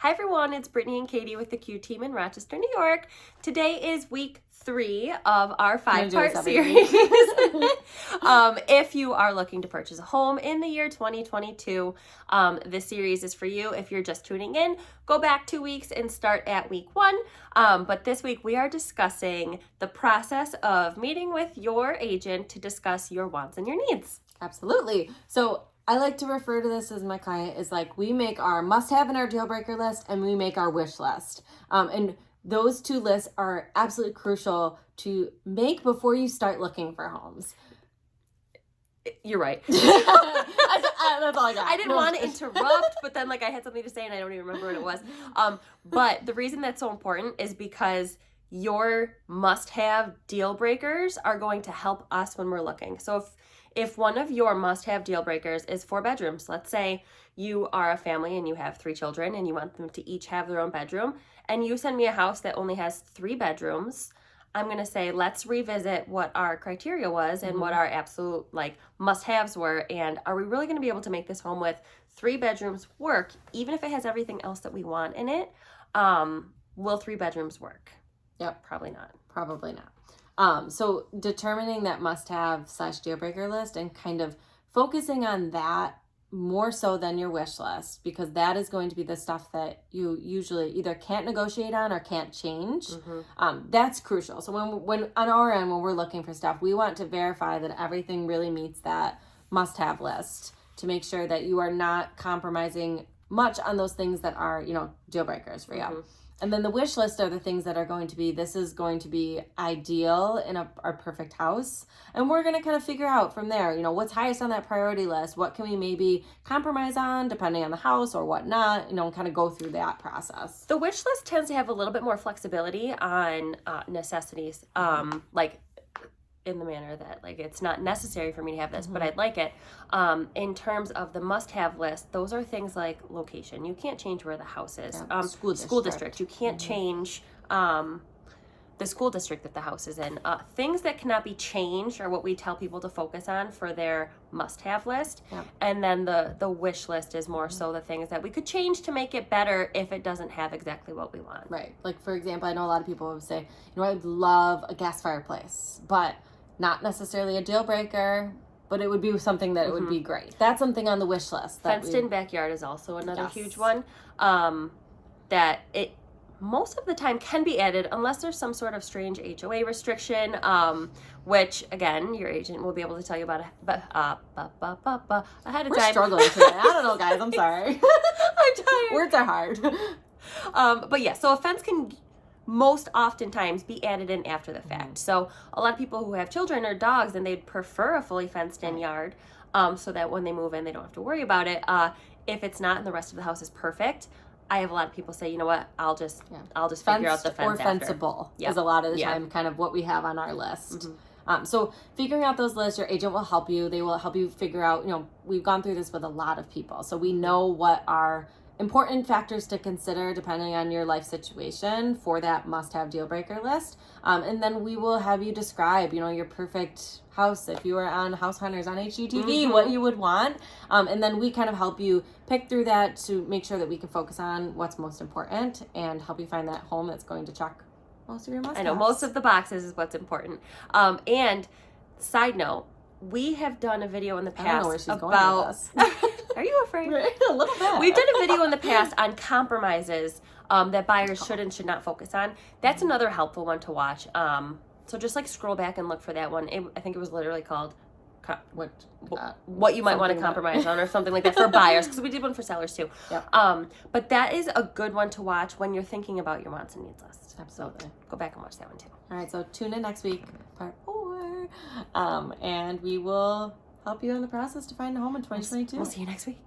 Hi everyone, it's Brittany and Katie with the Q team in Rochester, New York. Today is week 3 of our 5-part series. If you are looking to purchase a home in the year 2022, this series is for you. If you're just tuning in, go back 2 weeks and start at week 1. But this week we are discussing the process of meeting with your agent to discuss your wants and your needs. Absolutely. So I like to refer to this as my client is like we make our must-have and our deal-breaker list and we make our wish list. And those 2 lists are absolutely crucial to make before you start looking for homes. You're right. That's all I got. I didn't want to interrupt, but then I had something to say and I don't even remember what it was. But the reason that's so important is because your must-have deal breakers are going to help us when we're looking. So if one of your must-have deal breakers is 4 bedrooms, let's say you are a family and you have 3 children and you want them to each have their own bedroom, and you send me a house that only has 3 bedrooms, I'm going to say, let's revisit what our criteria was and what our absolute must-haves were. And are we really going to be able to make this home with 3 bedrooms work, even if it has everything else that we want in it? Will 3 bedrooms work? Yep. Probably not. Probably not. So determining that must-have / deal breaker list and kind of focusing on that more so than your wish list, because that is going to be the stuff that you usually either can't negotiate on or can't change. That's crucial. So when on our end, when we're looking for stuff, we want to verify that everything really meets that must-have list to make sure that you are not compromising much on those things that are, deal breakers for you. And then the wish list are the things that are going to be, this is going to be ideal in our perfect house. And we're going to kind of figure out from there, what's highest on that priority list? What can we maybe compromise on depending on the house or whatnot, kind of go through that process. The wish list tends to have a little bit more flexibility on necessities, in the manner that it's not necessary for me to have this, but I'd like it. In terms of the must-have list, those are things like location. You can't change where the house is. School district. You can't change the school district that the house is in. Things that cannot be changed are what we tell people to focus on for their must-have list. And then the wish list is more so the things that we could change to make it better if it doesn't have exactly what we want. Right. Like, for example, I know a lot of people would say, I'd love a gas fireplace, but not necessarily a deal breaker, but it would be something that it would be great. That's something on the wish list. Fenced-in backyard is also another huge one. That it most of the time can be added unless there's some sort of strange HOA restriction, which again your agent will be able to tell you about ahead of time. We're struggling today. I don't know, guys. I'm sorry. I'm tired. Words are hard. But yeah, so a fence can most oftentimes be added in after the fact. So a lot of people who have children or dogs, and they'd prefer a fully fenced in yard, so that when they move in, they don't have to worry about it. If it's not and the rest of the house is perfect, I have a lot of people say, I'll just figure out the fence or fenceable is a lot of the time kind of what we have on our list. So figuring out those lists, your agent will help you. They will help you figure out, we've gone through this with a lot of people. So we know what are important factors to consider depending on your life situation for that must-have deal breaker list. And then we will have you describe, your perfect house. If you were on House Hunters on HGTV, what you would want. And then we kind of help you pick through that to make sure that we can focus on what's most important and help you find that home that's going to check most of your must-haves. I know most of the boxes is what's important. And side note, we have done a video in the past I don't know where she's going with this. Are you afraid? A little bit. We've done a video in the past on compromises that buyers should and should not focus on. That's another helpful one to watch. So just scroll back and look for that one. I think it was literally called what you might want to compromise on or something like that for buyers, because we did one for sellers too. But that is a good one to watch when you're thinking about your wants and needs list. Absolutely. So go back and watch that one too. All right, so tune in next week, part 4. And we will help you in the process to find a home in 2022. We'll see you next week.